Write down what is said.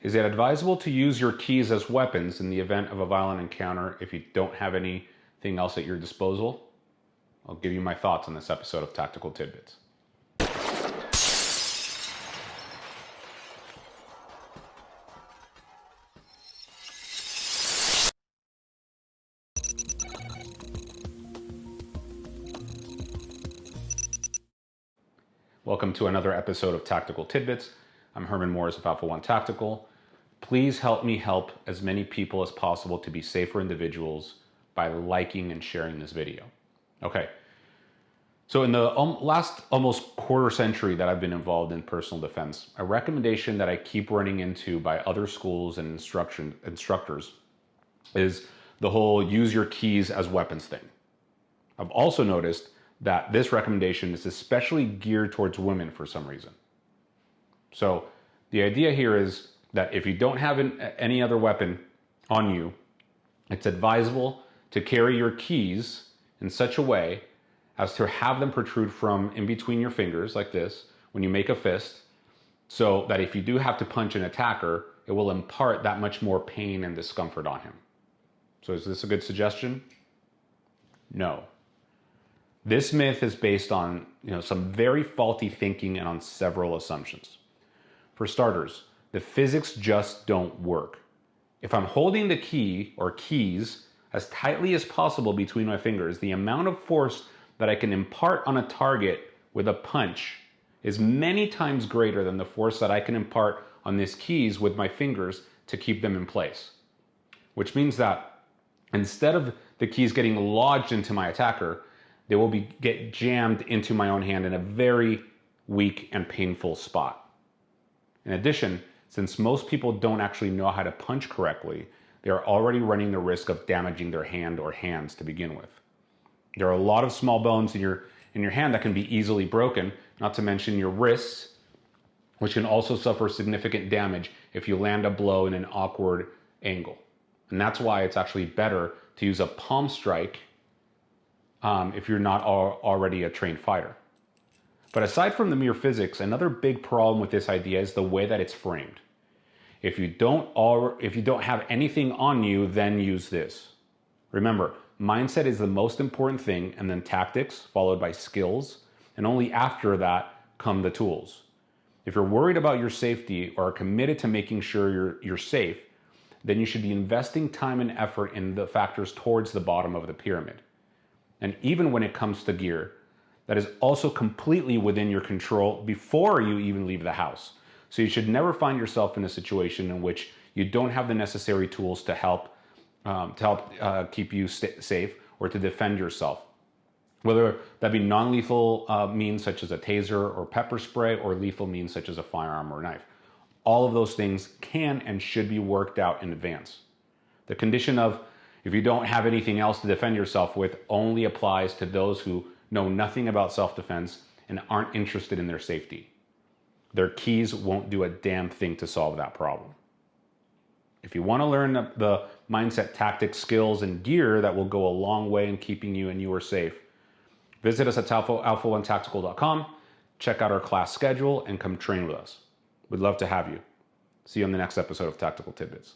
Is it advisable to use your keys as weapons in the event of a violent encounter if you don't have anything else at your disposal? I'll give you my thoughts on this episode of Tactical Tidbits. Welcome to another episode of Tactical Tidbits. I'm Herman Morris of Alpha One Tactical. Please help me help as many people as possible to be safer individuals by liking and sharing this video. Okay, so in the last almost quarter century that I've been involved in personal defense, a recommendation that I keep running into by other schools and instructors is the whole use your keys as weapons thing. I've also noticed that this recommendation is especially geared towards women for some reason. So the idea here is that if you don't have any other weapon on you, it's advisable to carry your keys in such a way as to have them protrude from in between your fingers like this when you make a fist, so that if you do have to punch an attacker, it will impart that much more pain and discomfort on him. So is this a good suggestion? No. This myth is based on some very faulty thinking and on several assumptions. For starters, the physics just don't work. If I'm holding the key or keys as tightly as possible between my fingers, the amount of force that I can impart on a target with a punch is many times greater than the force that I can impart on these keys with my fingers to keep them in place. Which means that instead of the keys getting lodged into my attacker, they will get jammed into my own hand in a very weak and painful spot. In addition, since most people don't actually know how to punch correctly, they are already running the risk of damaging their hand or hands to begin with. There are a lot of small bones in your hand that can be easily broken, not to mention your wrists, which can also suffer significant damage if you land a blow in an awkward angle. And that's why it's actually better to use a palm strike if you're not already a trained fighter. But aside from the mere physics, another big problem with this idea is the way that it's framed. If you don't have anything on you, then use this. Remember, mindset is the most important thing, and then tactics, followed by skills, and only after that come the tools. If you're worried about your safety or are committed to making sure you're safe, then you should be investing time and effort in the factors towards the bottom of the pyramid. And even when it comes to gear, that is also completely within your control before you even leave the house. So you should never find yourself in a situation in which you don't have the necessary tools to help keep you safe or to defend yourself. Whether that be non-lethal means such as a taser or pepper spray, or lethal means such as a firearm or knife. All of those things can and should be worked out in advance. The condition of if you don't have anything else to defend yourself with only applies to those who know nothing about self-defense and aren't interested in their safety. Their keys won't do a damn thing to solve that problem. If you want to learn the mindset, tactics, skills, and gear that will go a long way in keeping you and you are safe, visit us at alpha1tactical.com, check out our class schedule, and come train with us. We'd love to have you. See you on the next episode of Tactical Tidbits.